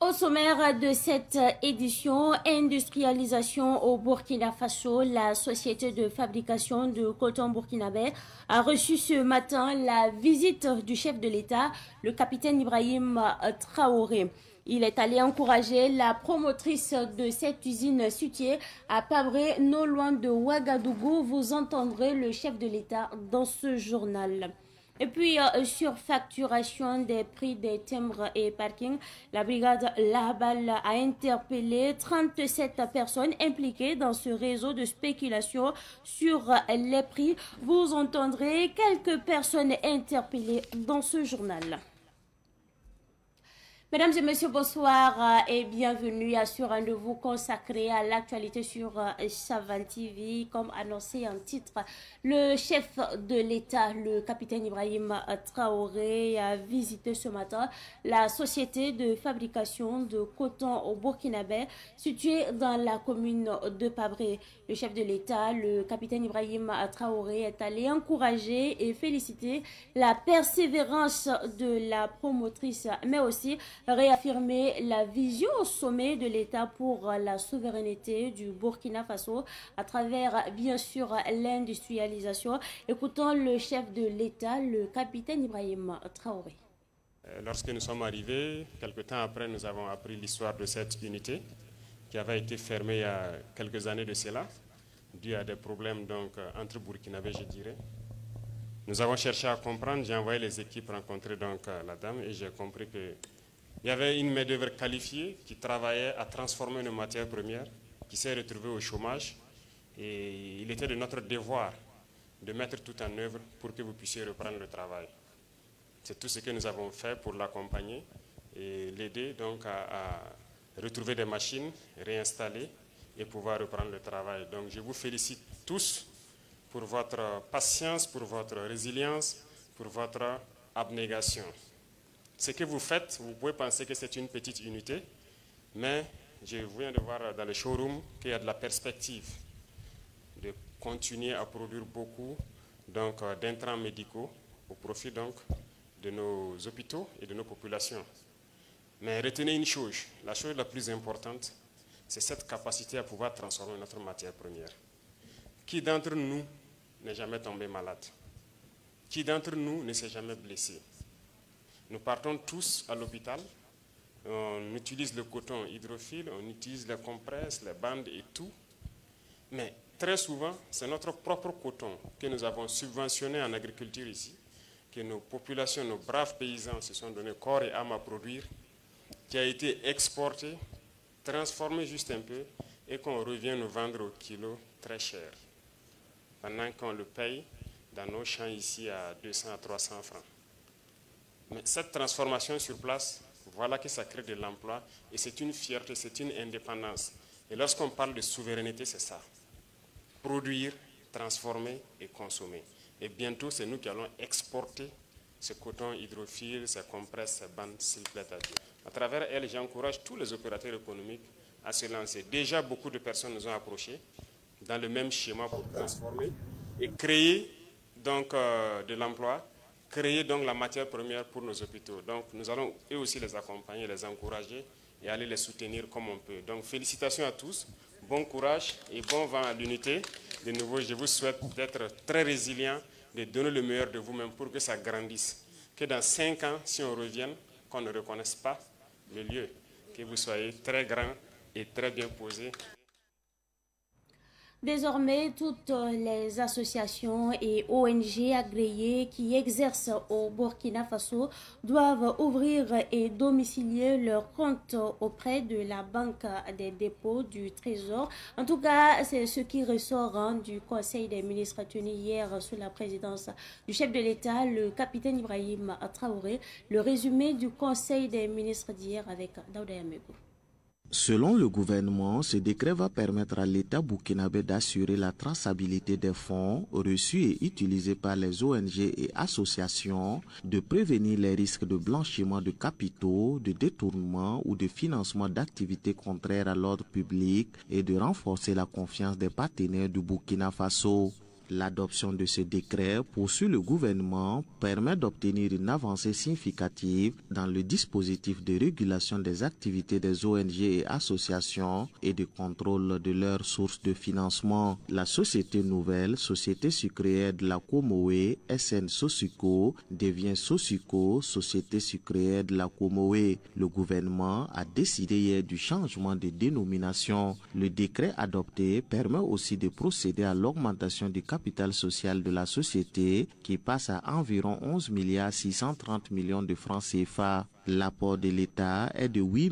Au sommaire de cette édition, industrialisation au Burkina Faso, la société de fabrication de coton burkinabé a reçu ce matin la visite du chef de l'État, le capitaine Ibrahim Traoré. Il est allé encourager la promotrice de cette usine située à Pabré, non loin de Ouagadougou. Vous entendrez le chef de l'État dans ce journal. Et puis, surfacturation des prix des timbres et parkings, la brigade Lahabal a interpellé 37 personnes impliquées dans ce réseau de spéculation sur les prix. Vous entendrez quelques personnes interpellées dans ce journal. Mesdames et messieurs, bonsoir et bienvenue à ce rendez-vous consacré à l'actualité sur Savan TV. Comme annoncé en titre, le chef de l'État, le capitaine Ibrahim Traoré, a visité ce matin la société de fabrication de coton au Burkinabé située dans la commune de Pabré. Le chef de l'État, le capitaine Ibrahim Traoré, est allé encourager et féliciter la persévérance de la promotrice, mais aussi réaffirmer la vision au sommet de l'État pour la souveraineté du Burkina Faso à travers, bien sûr, l'industrialisation. Écoutons le chef de l'État, le capitaine Ibrahim Traoré. Lorsque nous sommes arrivés, quelque temps après, nous avons appris l'histoire de cette unité qui avait été fermée il y a quelques années de cela, dû à des problèmes donc, entre Burkinabés, je dirais. Nous avons cherché à comprendre, j'ai envoyé les équipes rencontrer donc, la dame et j'ai compris que il y avait une main-d'œuvre qualifiée qui travaillait à transformer nos matières premières, qui s'est retrouvée au chômage. Et il était de notre devoir de mettre tout en œuvre pour que vous puissiez reprendre le travail. C'est tout ce que nous avons fait pour l'accompagner et l'aider donc à retrouver des machines, réinstaller et pouvoir reprendre le travail. Donc je vous félicite tous pour votre patience, pour votre résilience, pour votre abnégation. Ce que vous faites, vous pouvez penser que c'est une petite unité, mais je viens de voir dans le showroom qu'il y a de la perspective de continuer à produire beaucoup d'intrants médicaux au profit donc, de nos hôpitaux et de nos populations. Mais retenez une chose, la chose la plus importante, c'est cette capacité à pouvoir transformer notre matière première. Qui d'entre nous n'est jamais tombé malade? Qui d'entre nous ne s'est jamais blessé? Nous partons tous à l'hôpital, on utilise le coton hydrophile, on utilise les compresses, les bandes et tout. Mais très souvent, c'est notre propre coton que nous avons subventionné en agriculture ici, que nos populations, nos braves paysans se sont donné corps et âme à produire, qui a été exporté, transformé juste un peu et qu'on revient nous vendre au kilo très cher, pendant qu'on le paye dans nos champs ici à 200 à 300 francs. Mais cette transformation sur place, voilà que ça crée de l'emploi et c'est une fierté, c'est une indépendance. Et lorsqu'on parle de souveraineté, c'est ça. Produire, transformer et consommer. Et bientôt, c'est nous qui allons exporter ce coton hydrophile, ces compresses, ces bandes, s'il plaît à Dieu. À travers elles, j'encourage tous les opérateurs économiques à se lancer. Déjà, beaucoup de personnes nous ont approchés dans le même schéma pour transformer et créer donc, de l'emploi, créer donc la matière première pour nos hôpitaux. Donc nous allons eux aussi les accompagner, les encourager et aller les soutenir comme on peut. Donc félicitations à tous, bon courage et bon vent à l'unité. De nouveau, je vous souhaite d'être très résilients, de donner le meilleur de vous-même pour que ça grandisse. Que dans 5 ans, si on revienne, qu'on ne reconnaisse pas le lieu. Que vous soyez très grands et très bien posés. Désormais, toutes les associations et ONG agréées qui exercent au Burkina Faso doivent ouvrir et domicilier leurs comptes auprès de la Banque des dépôts du Trésor. En tout cas, c'est ce qui ressort du Conseil des ministres tenu hier sous la présidence du chef de l'État, le capitaine Ibrahim Traoré. Le résumé du Conseil des ministres d'hier avec Daouda Yamegou. Selon le gouvernement, ce décret va permettre à l'État burkinabé d'assurer la traçabilité des fonds reçus et utilisés par les ONG et associations, de prévenir les risques de blanchiment de capitaux, de détournement ou de financement d'activités contraires à l'ordre public et de renforcer la confiance des partenaires du Burkina Faso. L'adoption de ce décret, poursuit le gouvernement, permet d'obtenir une avancée significative dans le dispositif de régulation des activités des ONG et associations et de contrôle de leurs sources de financement. La société nouvelle, Société sucrière de la Comoé, SN Sosuco, devient Sosuco, Société sucrière de la Comoé. Le gouvernement a décidé hier du changement de dénomination. Le décret adopté permet aussi de procéder à l'augmentation du capital social de la société qui passe à environ 11 630 millions de francs CFA. L'apport de l'État est de 8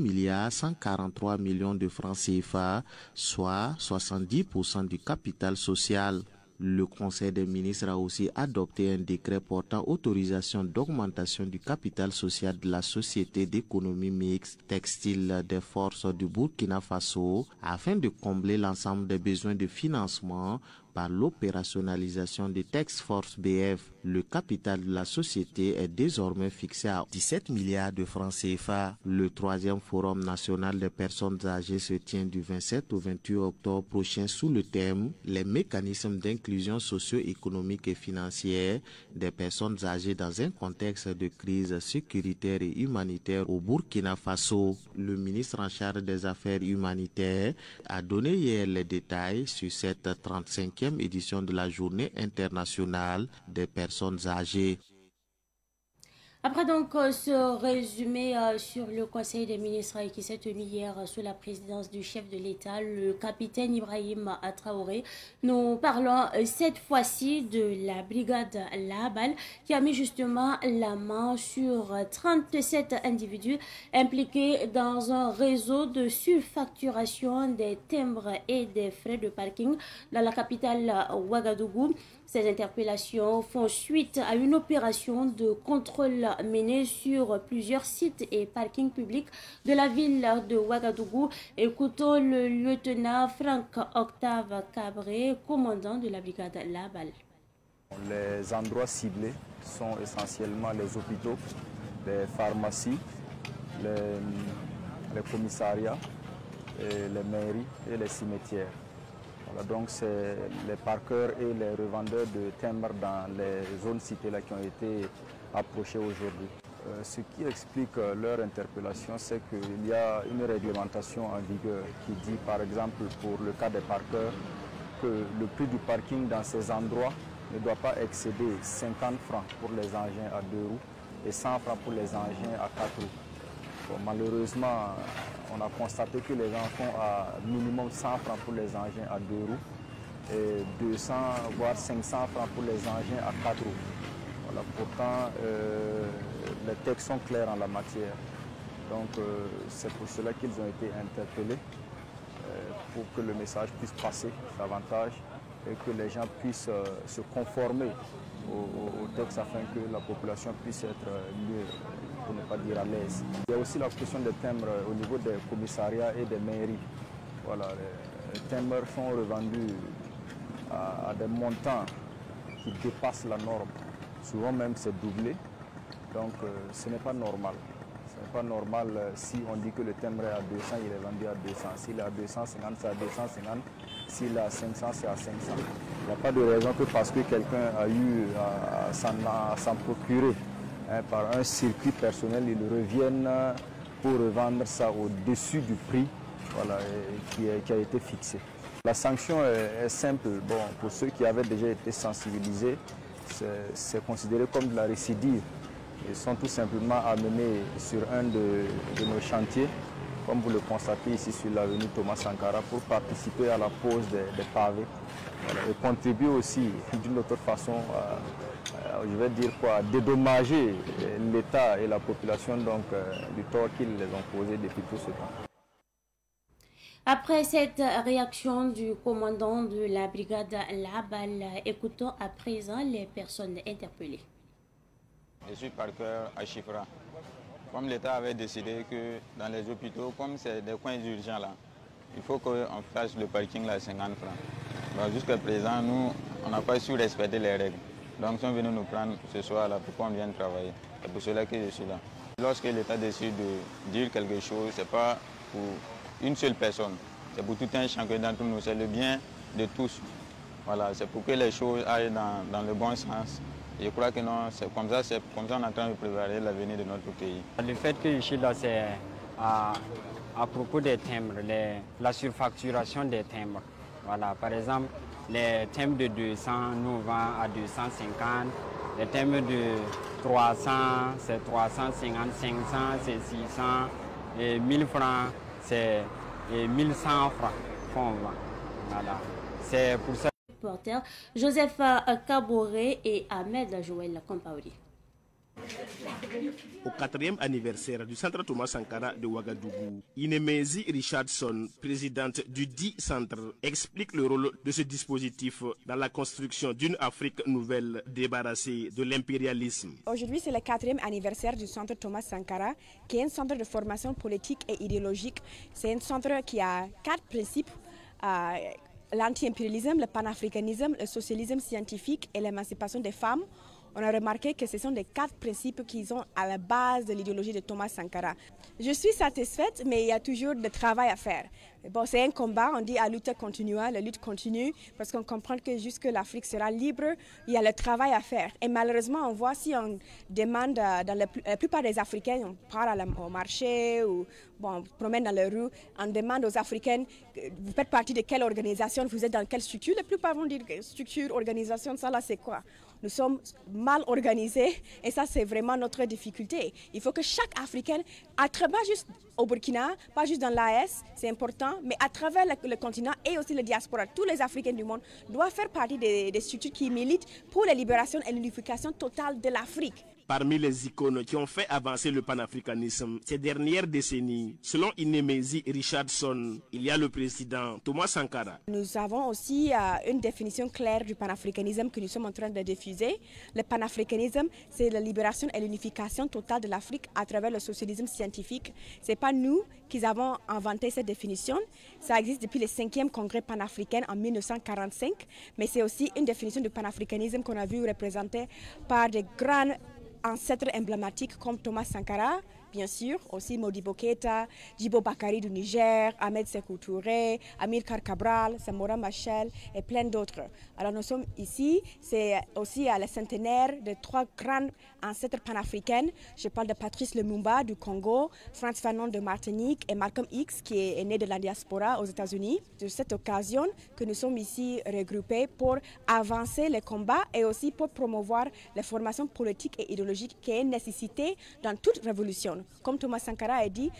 143 millions de francs CFA, soit 70% du capital social. Le Conseil des ministres a aussi adopté un décret portant autorisation d'augmentation du capital social de la Société d'économie mixte textile des forces du Burkina Faso afin de combler l'ensemble des besoins de financement par l'opérationnalisation des Task Force BF. Le capital de la société est désormais fixé à 17 milliards de francs CFA. Le 3e Forum national des personnes âgées se tient du 27 au 28 octobre prochain sous le thème « Les mécanismes d'inclusion socio-économique et financière des personnes âgées dans un contexte de crise sécuritaire et humanitaire au Burkina Faso ». Le ministre en charge des Affaires humanitaires a donné hier les détails sur cette 35e édition de la Journée internationale des personnes âgées. Après donc ce résumé sur le Conseil des ministres qui s'est tenu hier sous la présidence du chef de l'État, le capitaine Ibrahim Traoré, nous parlons cette fois-ci de la brigade Labal qui a mis justement la main sur 37 individus impliqués dans un réseau de surfacturation des timbres et des frais de parking dans la capitale Ouagadougou. Ces interpellations font suite à une opération de contrôle menée sur plusieurs sites et parkings publics de la ville de Ouagadougou. Écoutons le lieutenant Franck Octave Cabré, commandant de la brigade Labal. Les endroits ciblés sont essentiellement les hôpitaux, les pharmacies, les commissariats, les mairies et les cimetières. Voilà, donc c'est les parkeurs et les revendeurs de timbres dans les zones citées là qui ont été approchés aujourd'hui. Ce qui explique leur interpellation, c'est qu'il y a une réglementation en vigueur qui dit par exemple pour le cas des parkeurs que le prix du parking dans ces endroits ne doit pas excéder 50 francs pour les engins à 2 roues et 100 francs pour les engins à 4 roues. Bon, malheureusement, on a constaté que les gens font à minimum 100 francs pour les engins à 2 roues et 200 voire 500 francs pour les engins à 4 roues. Voilà, pourtant, les textes sont clairs en la matière. Donc, c'est pour cela qu'ils ont été interpellés, pour que le message puisse passer davantage et que les gens puissent se conformer au texte afin que la population puisse être mieux, pour ne pas dire à l'aise. Il y a aussi la question des timbres au niveau des commissariats et des mairies. Voilà, les timbres sont revendus à des montants qui dépassent la norme. Souvent même c'est doublé, donc ce n'est pas normal. Ce n'est pas normal si on dit que le timbre est à 200, il est vendu à 200. S'il est à 250, c'est à 250. S'il est à 500, c'est à 500. Il n'y a pas de raison que parce que quelqu'un a eu à s'en procurer par un circuit personnel, il revienne pour revendre ça au-dessus du prix, voilà, qui a été fixé. La sanction est simple. Bon, pour ceux qui avaient déjà été sensibilisés, c'est considéré comme de la récidive. Ils sont tout simplement amenés sur un de nos chantiers, comme vous le constatez ici sur l'avenue Thomas Sankara, pour participer à la pose des pavés, voilà, et contribuer aussi d'une autre façon je vais dire quoi, dédommager l'État et la population donc, du tort qu'ils les ont causé depuis tout ce temps. Après cette réaction du commandant de la brigade Labal, écoutons à présent les personnes interpellées. Je suis parqueur à Chifra. Comme l'État avait décidé que dans les hôpitaux, comme c'est des coins urgents là, il faut qu'on fasse le parking à 50 francs. Jusqu'à présent, nous, on n'a pas su respecter les règles. Donc, ils sont venus nous prendre ce soir là pour qu'on vienne travailler. C'est pour cela que je suis là. Lorsque l'État décide de dire quelque chose, ce n'est pas pour une seule personne. C'est pour tout un chacun d'entre nous. C'est le bien de tous. Voilà, c'est pour que les choses aillent dans le bon sens. Je crois que non, c'est comme ça qu'on est en train de préparer l'avenir de notre pays. Le fait que je suis là, c'est à propos des timbres, la surfacturation des timbres. Voilà, par exemple, les timbres de 200 nous vendent à 250, les timbres de 300, c'est 350, 500, c'est 600, et 1000 francs, c'est 1100 francs qu'on vend. Voilà, c'est pour ça. Joseph Kaboré et Ahmed Joël Compaori. Au 4e anniversaire du Centre Thomas Sankara de Ouagadougou, Inemezi Richardson, présidente du dit centre, explique le rôle de ce dispositif dans la construction d'une Afrique nouvelle débarrassée de l'impérialisme. Aujourd'hui, c'est le 4e anniversaire du Centre Thomas Sankara, qui est un centre de formation politique et idéologique. C'est un centre qui a 4 principes. L'anti-impérialisme, le panafricanisme, le socialisme scientifique et l'émancipation des femmes. On a remarqué que ce sont les 4 principes qui sont à la base de l'idéologie de Thomas Sankara. Je suis satisfaite, mais il y a toujours du travail à faire. Bon, c'est un combat, on dit à lutte continua, la lutte continue, parce qu'on comprend que jusque l'Afrique sera libre, il y a le travail à faire. Et malheureusement, on voit si on demande, dans la plupart des Africains, on part au marché ou bon, on promène dans les rues, on demande aux Africains, vous faites partie de quelle organisation, vous êtes dans quelle structure. La plupart vont dire structure, organisation, ça là c'est quoi? Nous sommes mal organisés et ça c'est vraiment notre difficulté. Il faut que chaque Africain, à travers juste au Burkina, pas juste dans l'AS, c'est important, mais à travers le continent et aussi la diaspora, tous les Africains du monde doivent faire partie des structures qui militent pour la libération et l'unification totale de l'Afrique. Parmi les icônes qui ont fait avancer le panafricanisme ces dernières décennies, selon Inemezi Richardson, il y a le président Thomas Sankara. Nous avons aussi une définition claire du panafricanisme que nous sommes en train de diffuser. Le panafricanisme, c'est la libération et l'unification totale de l'Afrique à travers le socialisme scientifique. Ce n'est pas nous qui avons inventé cette définition. Ça existe depuis le 5e congrès panafricain en 1945, mais c'est aussi une définition du panafricanisme qu'on a vu représentée par des grands ancêtres emblématiques comme Thomas Sankara, bien sûr, aussi Modibo Keïta, Djibo Bakary du Niger, Ahmed Sékou Touré, Amilcar Cabral, Samora Machel et plein d'autres. Alors nous sommes ici, c'est aussi à la centenaire de 3 grands ancêtres panafricains. Je parle de Patrice Lumumba du Congo, Frantz Fanon de Martinique et Malcolm X qui est né de la diaspora aux États-Unis. De cette occasion que nous sommes ici regroupés pour avancer les combats et aussi pour promouvoir la formation politique et idéologique qui est une nécessité dans toute révolution. Comme Thomas Sankara a dit,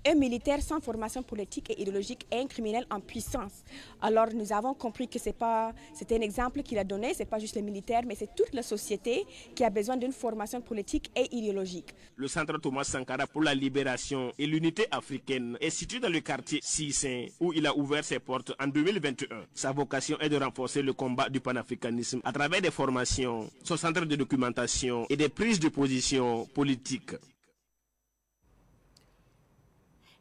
un militaire sans formation politique et idéologique est un criminel en puissance. Alors nous avons compris que c'était un exemple qu'il a donné, ce n'est pas juste les militaires, mais c'est toute la société qui a besoin d'une formation politique et idéologique. Le centre Thomas Sankara pour la libération et l'unité africaine est situé dans le quartier Sissin où il a ouvert ses portes en 2021. Sa vocation est de renforcer le combat du panafricanisme à travers des formations, son centre de documentation et des prises de position politiques.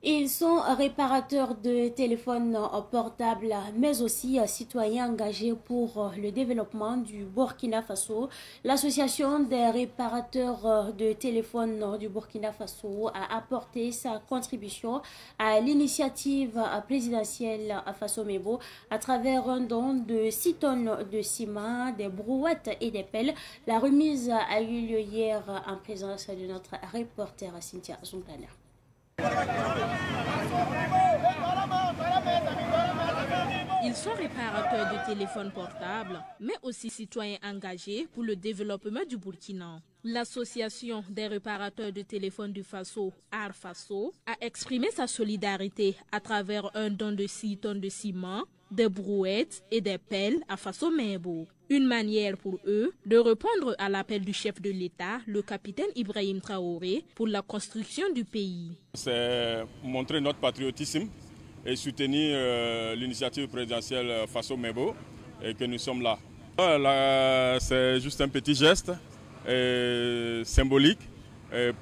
Ils sont réparateurs de téléphones portables, mais aussi citoyens engagés pour le développement du Burkina Faso. L'association des réparateurs de téléphones du Burkina Faso a apporté sa contribution à l'initiative présidentielle Faso-Mebo à travers un don de 6 tonnes de ciment, des brouettes et des pelles. La remise a eu lieu hier en présence de notre reporter Cynthia Zunglana. Ils sont réparateurs de téléphones portables, mais aussi citoyens engagés pour le développement du Burkina. L'association des réparateurs de téléphones du Faso, Art Faso, a exprimé sa solidarité à travers un don de 6 tonnes de ciment, des brouettes et des pelles à Faso-Mebo. Une manière pour eux de répondre à l'appel du chef de l'État, le capitaine Ibrahim Traoré, pour la construction du pays. C'est montrer notre patriotisme et soutenir l'initiative présidentielle Faso-Mebo et que nous sommes là. C'est juste un petit geste symbolique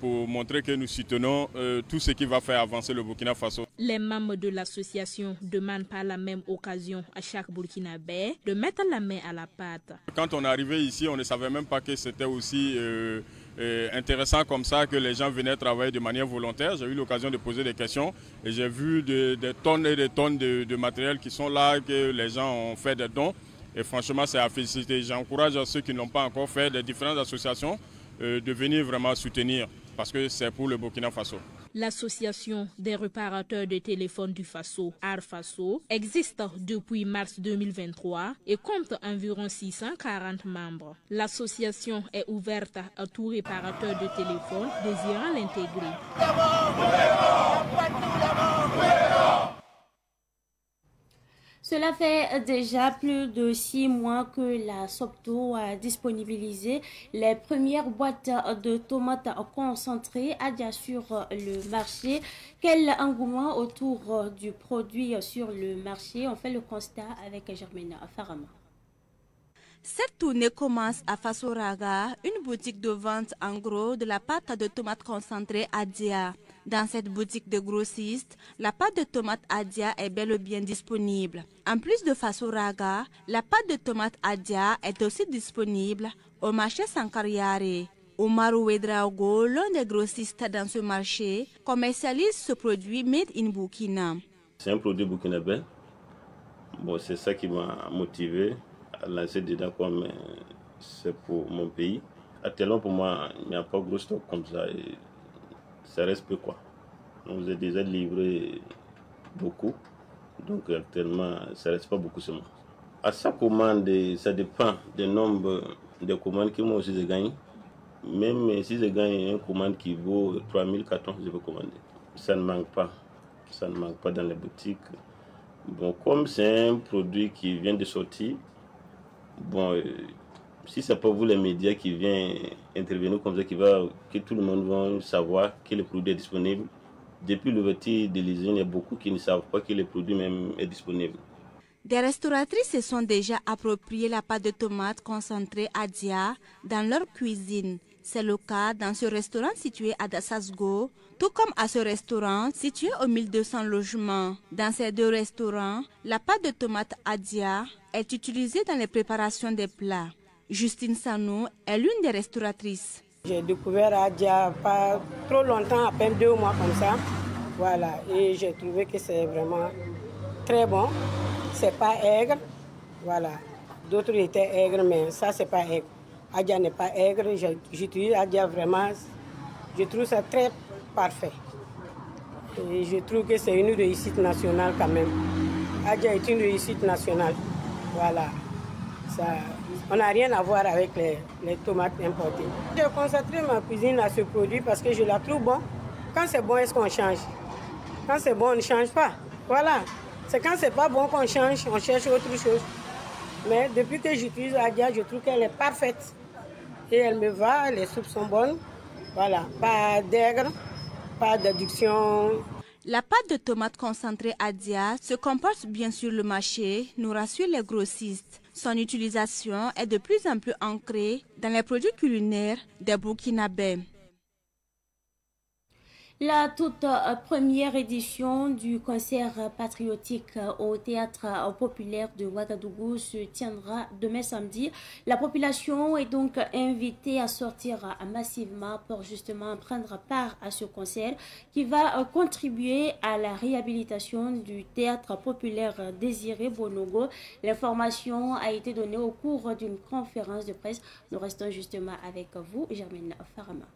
pour montrer que nous soutenons tout ce qui va faire avancer le Burkina Faso. Les membres de l'association demandent par la même occasion à chaque Burkinabé de mettre la main à la pâte. Quand on est arrivé ici, on ne savait même pas que c'était aussi intéressant comme ça, que les gens venaient travailler de manière volontaire. J'ai eu l'occasion de poser des questions et j'ai vu des tonnes et des tonnes de matériel qui sont là, que les gens ont fait des dons. Et franchement, c'est à féliciter. J'encourage ceux qui ne l'ont pas encore fait, des différentes associations, de venir vraiment soutenir parce que c'est pour le Burkina Faso. L'association des réparateurs de téléphones du Faso, ARFASO, existe depuis mars 2023 et compte environ 640 membres. L'association est ouverte à tout réparateur de téléphone désirant l'intégrer. Cela fait déjà plus de 6 mois que la SOPTO a disponibilisé les premières boîtes de tomates concentrées sur le marché. Quel engouement autour du produit sur le marché? On fait le constat avec Germaine Farama. Cette tournée commence à Fasoraga, une boutique de vente en gros de la pâte de tomates concentrée Adia. Dans cette boutique de grossistes, la pâte de tomate Adia est bel et bien disponible. En plus de Fasoraga, la pâte de tomate Adia est aussi disponible au marché Sankariare. Omarou Ouedraogo, l'un des grossistes dans ce marché, commercialise ce produit made in Burkina. C'est un produit burkinabé. Bon, c'est ça qui m'a motivé à lancer dedans comme c'est pour mon pays. Actuellement, pour moi, il n'y a pas gros stock comme ça. Et ça reste peu quoi. On vous a déjà livré beaucoup. Donc actuellement, ça reste pas beaucoup seulement. À chaque commande, ça dépend du nombre de commandes que moi aussi je gagne. Même si je gagne une commande qui vaut 3000 cartons, je peux commander. Ça ne manque pas. Ça ne manque pas dans les boutiques. Bon, comme c'est un produit qui vient de sortir, bon, si ce n'est pas vous les médias qui viennent intervenir comme ça, que tout le monde va savoir que le produit est disponible. Depuis l'ouverture de l'usine, il y a beaucoup qui ne savent pas que le produit même est disponible. Des restauratrices se sont déjà approprié la pâte de tomate concentrée Adia dans leur cuisine. C'est le cas dans ce restaurant situé à Dassasgo, tout comme à ce restaurant situé aux 1200 logements. Dans ces deux restaurants, la pâte de tomate Adia est utilisée dans les préparations des plats. Justine Sanou est l'une des restauratrices. J'ai découvert Adia pas trop longtemps, à peine 2 mois comme ça. Voilà, et j'ai trouvé que c'est vraiment très bon. C'est pas aigre, voilà. D'autres étaient aigres, mais ça c'est pas aigre. Adia n'est pas aigre, j'utilise Adia vraiment, je trouve ça très parfait. Et je trouve que c'est une réussite nationale quand même. Adia est une réussite nationale, voilà. Ça, on n'a rien à voir avec les tomates importées. J'ai concentré ma cuisine à ce produit parce que je la trouve bon. Quand c'est bon, est-ce qu'on change? Quand c'est bon, on ne change pas. Voilà. C'est quand c'est pas bon qu'on change, on cherche autre chose. Mais depuis que j'utilise Adia, je trouve qu'elle est parfaite. Et elle me va, les soupes sont bonnes. Voilà, pas d'aigre, pas d'adduction. La pâte de tomate concentrée Adia se comporte bien sur le marché, nous rassurent les grossistes. Son utilisation est de plus en plus ancrée dans les produits culinaires des Burkinabés. La toute première édition du concert patriotique au théâtre populaire de Ouagadougou se tiendra demain samedi. La population est donc invitée à sortir massivement pour justement prendre part à ce concert qui va contribuer à la réhabilitation du théâtre populaire Désiré Bonogo. L'information a été donnée au cours d'une conférence de presse. Nous restons justement avec vous, Germaine Farama.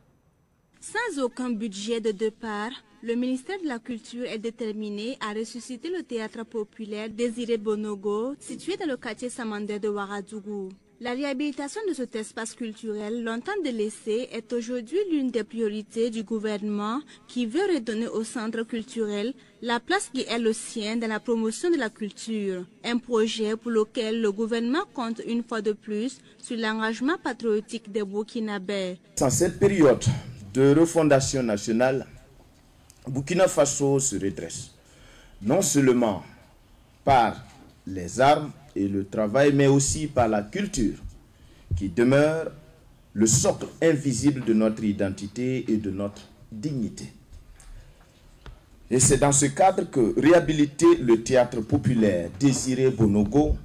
Sans aucun budget de départ, le ministère de la Culture est déterminé à ressusciter le théâtre populaire Désiré Bonogo, situé dans le quartier Samandé de Ouagadougou. La réhabilitation de cet espace culturel, longtemps délaissé, est aujourd'hui l'une des priorités du gouvernement qui veut redonner au centre culturel la place qui est le sien dans la promotion de la culture. Un projet pour lequel le gouvernement compte une fois de plus sur l'engagement patriotique des Burkinabés. Dans cette période de refondation nationale, Burkina Faso se redresse, non seulement par les armes et le travail, mais aussi par la culture, qui demeure le socle invisible de notre identité et de notre dignité. Et c'est dans ce cadre que réhabiliter le théâtre populaire Désiré Bonogo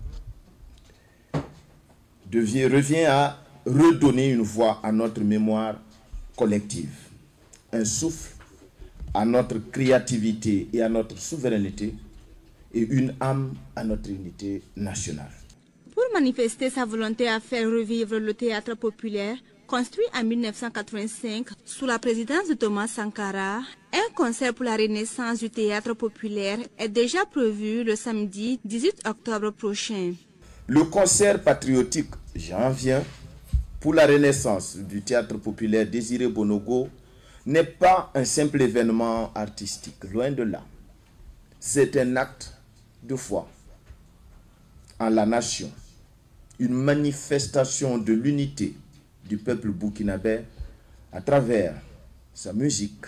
revient à redonner une voix à notre mémoire collective, un souffle à notre créativité et à notre souveraineté et une âme à notre unité nationale. Pour manifester sa volonté à faire revivre le théâtre populaire, construit en 1985 sous la présidence de Thomas Sankara, un concert pour la renaissance du théâtre populaire est déjà prévu le samedi 18 octobre prochain. Le concert patriotique J'en viens pour la renaissance du théâtre populaire Désiré Bonogo n'est pas un simple événement artistique, loin de là. C'est un acte de foi en la nation, une manifestation de l'unité du peuple burkinabé à travers sa musique,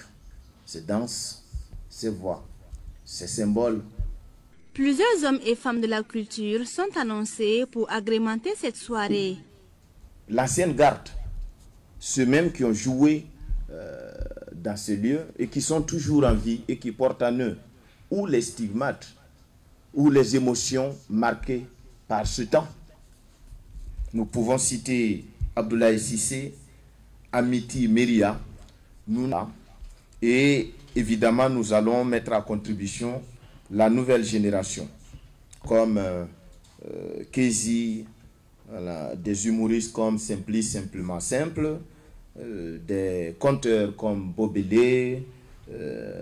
ses danses, ses voix, ses symboles. Plusieurs hommes et femmes de la culture sont annoncés pour agrémenter cette soirée. L'ancienne garde, ceux-mêmes qui ont joué dans ce lieu et qui sont toujours en vie et qui portent en eux ou les stigmates ou les émotions marquées par ce temps. Nous pouvons citer Abdoulaye Cissé, Amity Meria, et évidemment nous allons mettre à contribution la nouvelle génération, comme Kézi, voilà, des humoristes comme Simplice Simplement Simple, des conteurs comme Bobélé,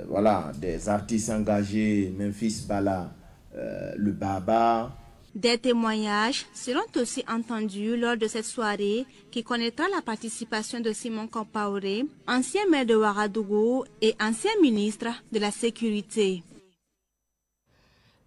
voilà, des artistes engagés, Memphis Bala, le Baba. Des témoignages seront aussi entendus lors de cette soirée qui connaîtra la participation de Simon Compaoré, ancien maire de Ouagadougou et ancien ministre de la Sécurité.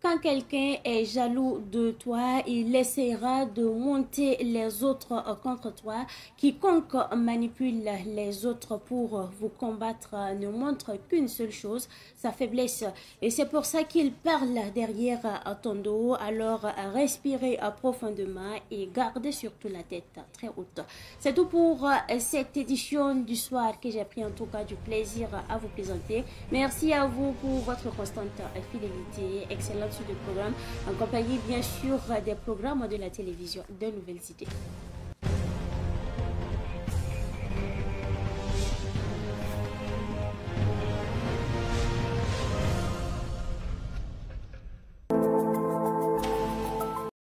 Quand quelqu'un est jaloux de toi, il essaiera de monter les autres contre toi. Quiconque manipule les autres pour vous combattre ne montre qu'une seule chose, sa faiblesse. Et c'est pour ça qu'il parle derrière ton dos. Alors respirez profondément et gardez surtout la tête très haute. C'est tout pour cette édition du soir que j'ai pris en tout cas du plaisir à vous présenter. Merci à vous pour votre constante fidélité. Excellente de programme en compagnie bien sûr des programmes de la télévision de Nouvelles Idées.